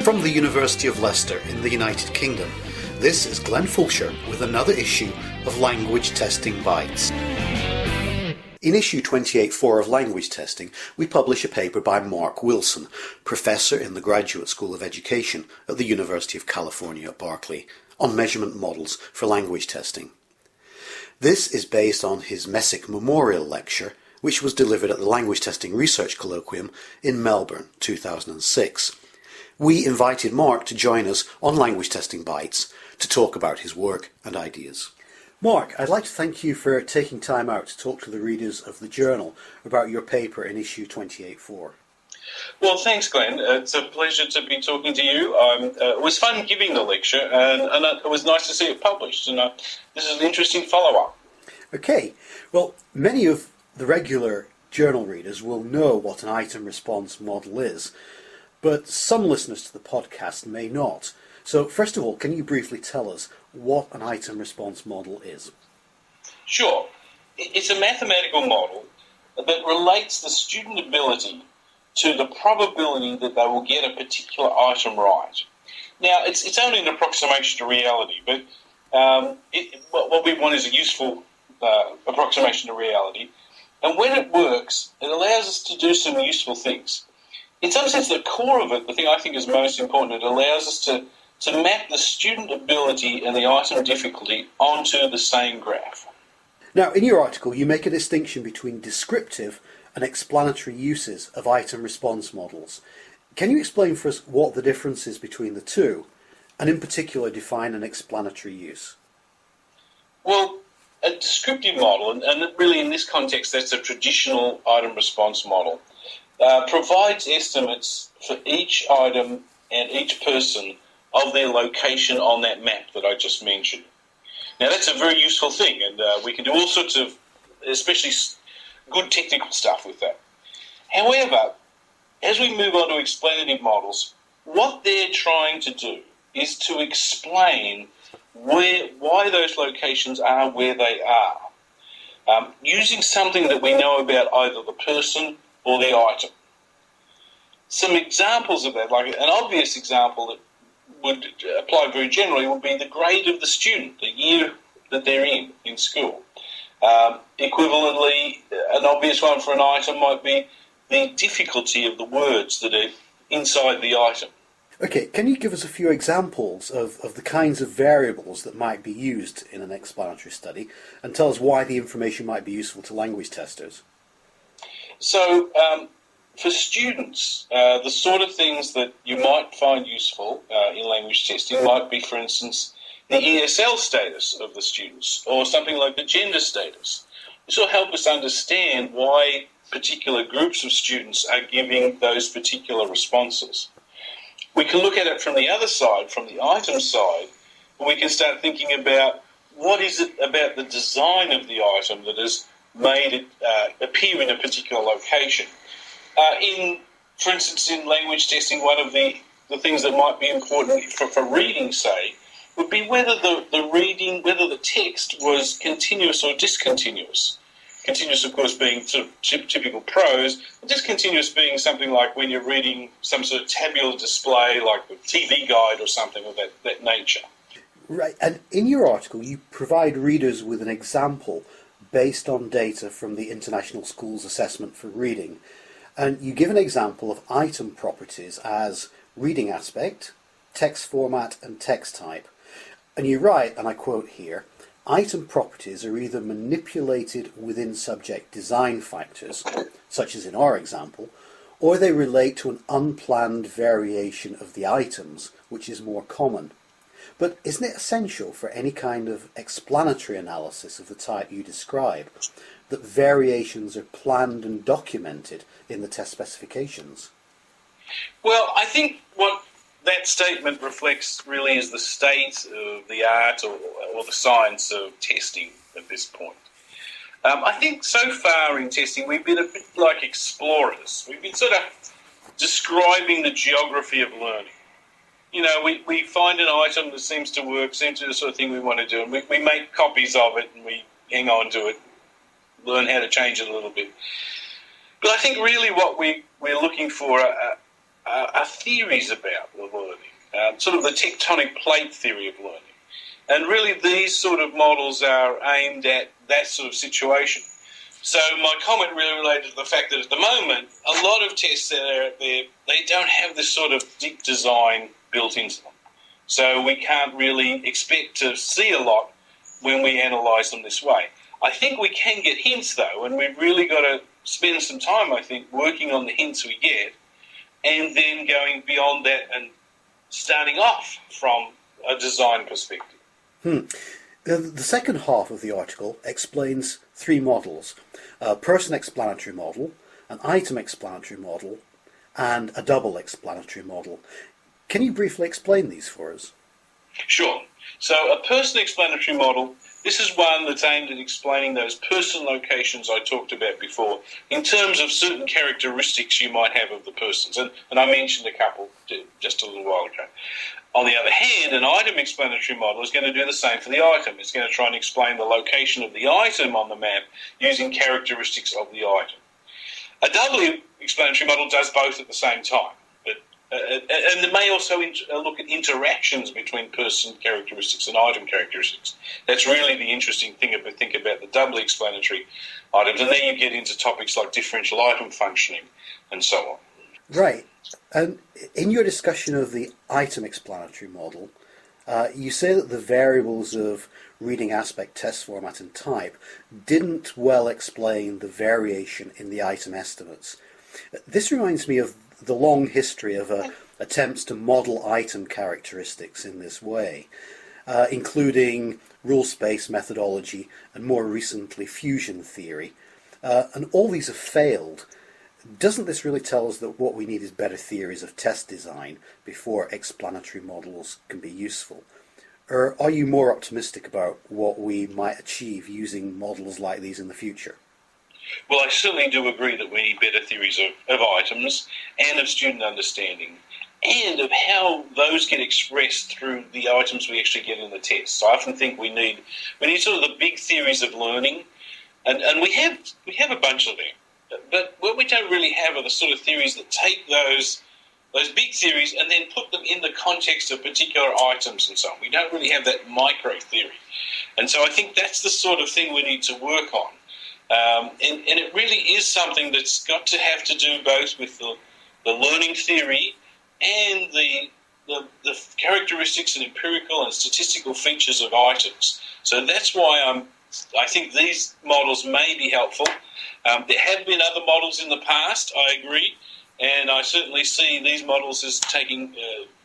From the University of Leicester in the United Kingdom, this is Glenn Fulcher with another issue of Language Testing Bites. In issue 28.4 of Language Testing, we publish a paper by Mark Wilson, Professor in the Graduate School of Education at the University of California at Berkeley, on measurement models for language testing. This is based on his Messick Memorial Lecture, which was delivered at the Language Testing Research Colloquium in Melbourne, 2006. We invited Mark to join us on Language Testing Bites to talk about his work and ideas. Mark, I'd like to thank you for taking time out to talk to the readers of the journal about your paper in issue 28.4. Well, thanks, Glenn. It's a pleasure to be talking to you. It was fun giving the lecture, and it was nice to see it published, and this is an interesting follow-up. Okay. Well, many of the regular journal readers will know what an item response model is, but some listeners to the podcast may not. So, first of all, can you briefly tell us what an item response model is? Sure. It's a mathematical model that relates the student ability to the probability that they will get a particular item right. Now, it's only an approximation to reality, but what we want is a useful approximation to reality. And when it works, it allows us to do some useful things. In some sense, the core of it, the thing I think is most important, it allows us to map the student ability and the item difficulty onto the same graph. Now, in your article, you make a distinction between descriptive and explanatory uses of item response models. Can you explain for us what the difference is between the two, and in particular define an explanatory use? Well, a descriptive model, and really in this context that's a traditional item response model, provides estimates for each item and each person of their location on that map that I just mentioned. Now that's a very useful thing, and we can do all sorts of, especially good technical stuff with that. However, as we move on to explanative models, what they're trying to do is to explain why those locations are where they are, using something that we know about either the person or the item. Some examples of that, like an obvious example that would apply very generally, would be the grade of the student, the year that they're in school. Equivalently, an obvious one for an item might be the difficulty of the words that are inside the item. Okay, can you give us a few examples of the kinds of variables that might be used in an explanatory study, and tell us why the information might be useful to language testers? So, for students, the sort of things that you might find useful in language testing might be, for instance, the ESL status of the students, or something like the gender status. This will help us understand why particular groups of students are giving those particular responses. We can look at it from the other side, from the item side, and we can start thinking about what is it about the design of the item that has made it appear in a particular location. For instance, in language testing, one of the things that might be important for reading, say, would be whether whether the text was continuous or discontinuous. Continuous, of course, being sort of typical prose, but discontinuous being something like when you're reading some sort of tabular display, like a TV guide or something of that nature. Right, and in your article, you provide readers with an example based on data from the International Schools Assessment for Reading. And you give an example of item properties as reading aspect, text format, and text type. And you write, and I quote here, item properties are either manipulated within subject design factors, such as in our example, or they relate to an unplanned variation of the items, which is more common. But isn't it essential for any kind of explanatory analysis of the type you describe that variations are planned and documented in the test specifications? Well, I think what that statement reflects really is the state of the art or the science of testing at this point. I think so far in testing we've been a bit like explorers. We've been sort of describing the geography of learning. You know, we find an item that seems to work, seems to be the sort of thing we want to do, and we make copies of it and we hang on to it, learn how to change it a little bit. But I think really what we're looking for are are theories about the learning, sort of the tectonic plate theory of learning. And really these sort of models are aimed at that sort of situation. So my comment really related to the fact that at the moment, a lot of tests that are out there, they don't have this sort of deep design built into them. So we can't really expect to see a lot when we analyse them this way. I think we can get hints though, and we've really got to spend some time, I think, working on the hints we get, and then going beyond that and starting off from a design perspective. The second half of the article explains three models: a person explanatory model, an item explanatory model, and a double explanatory model. Can you briefly explain these for us? Sure. So a person explanatory model, this is one that's aimed at explaining those person locations I talked about before in terms of certain characteristics you might have of the persons. And I mentioned a couple just a little while ago. On the other hand, an item explanatory model is going to do the same for the item. It's going to try and explain the location of the item on the map using characteristics of the item. A double explanatory model does both at the same time. And it may also look at interactions between person characteristics and item characteristics. That's really the interesting thing to think about the double explanatory items. And then you get into topics like differential item functioning and so on. Right. And in your discussion of the item explanatory model, you say that the variables of reading aspect, test format and type didn't well explain the variation in the item estimates. This reminds me of the long history of attempts to model item characteristics in this way, including rule space methodology and more recently fusion theory. And all these have failed. Doesn't this really tell us that what we need is better theories of test design before explanatory models can be useful? Or are you more optimistic about what we might achieve using models like these in the future? Well, I certainly do agree that we need better theories of items and of student understanding and of how those get expressed through the items we actually get in the tests. I often think we need sort of the big theories of learning, and we have a bunch of them. But what we don't really have are the sort of theories that take those big theories and then put them in the context of particular items and so on. We don't really have that micro theory. And so I think that's the sort of thing we need to work on. And it really is something that's got to have to do both with the learning theory and the characteristics and empirical and statistical features of items. So that's why I think these models may be helpful. There have been other models in the past, I agree, and I certainly see these models as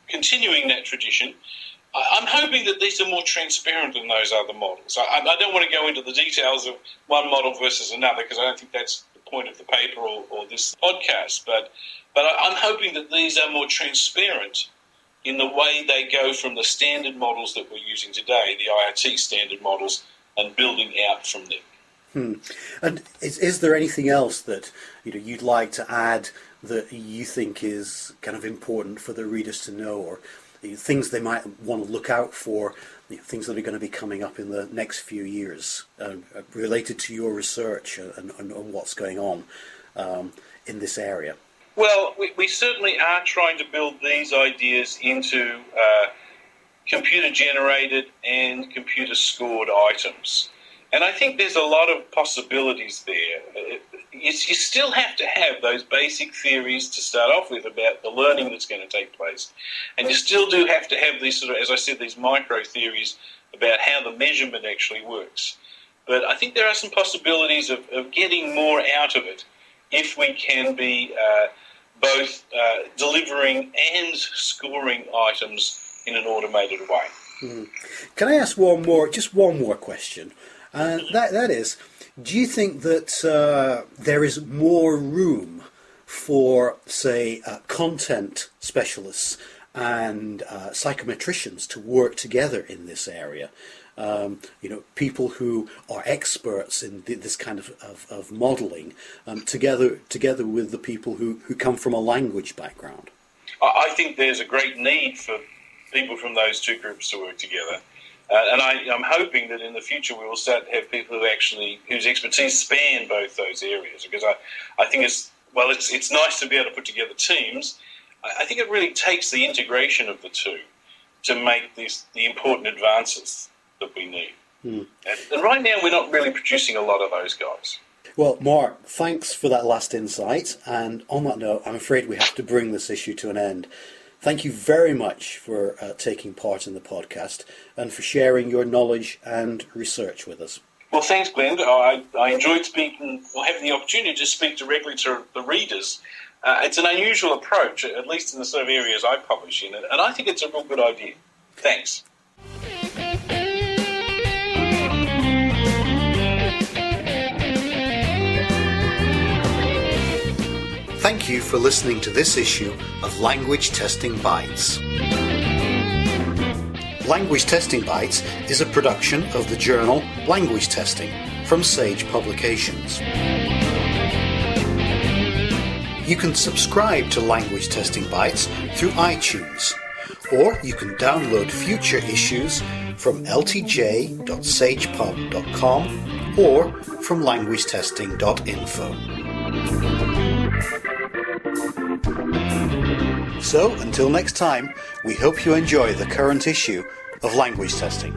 continuing that tradition. I'm hoping that these are more transparent than those other models. I don't want to go into the details of one model versus another because I don't think that's the point of the paper or this podcast. But I'm hoping that these are more transparent in the way they go from the standard models that we're using today, the IRT standard models, and building out from them. And is there anything else that you'd like to add that you think is kind of important for the readers to know, or things they might want to look out for, things that are going to be coming up in the next few years related to your research and what's going on in this area? Well, we certainly are trying to build these ideas into computer-generated and computer-scored items. And I think there's a lot of possibilities there. You still have to have those basic theories to start off with about the learning that's going to take place. And you still do have to have these sort of, as I said, these micro theories about how the measurement actually works. But I think there are some possibilities of getting more out of it if we can be both delivering and scoring items in an automated way. Can I ask one more question? And that is, do you think that there is more room for, say, content specialists and psychometricians to work together in this area? People who are experts in this kind of modelling, together with the people who come from a language background. I think there's a great need for people from those two groups to work together. And I'm hoping that in the future we will start to have people whose expertise span both those areas. Because I think it's nice to be able to put together teams. I think it really takes the integration of the two to make the important advances that we need. And right now, we're not really producing a lot of those guys. Well, Mark, thanks for that last insight. And on that note, I'm afraid we have to bring this issue to an end. Thank you very much for taking part in the podcast and for sharing your knowledge and research with us. Well, thanks, Glenn. I enjoyed speaking, or having the opportunity to speak directly to the readers. It's an unusual approach, at least in the sort of areas I publish in, and I think it's a real good idea. Thanks. Thank you for listening to this issue of Language Testing Bites. Language Testing Bites is a production of the journal Language Testing from Sage Publications. You can subscribe to Language Testing Bites through iTunes, or you can download future issues from ltj.sagepub.com or from languagetesting.info. So, until next time, we hope you enjoy the current issue of Language Testing.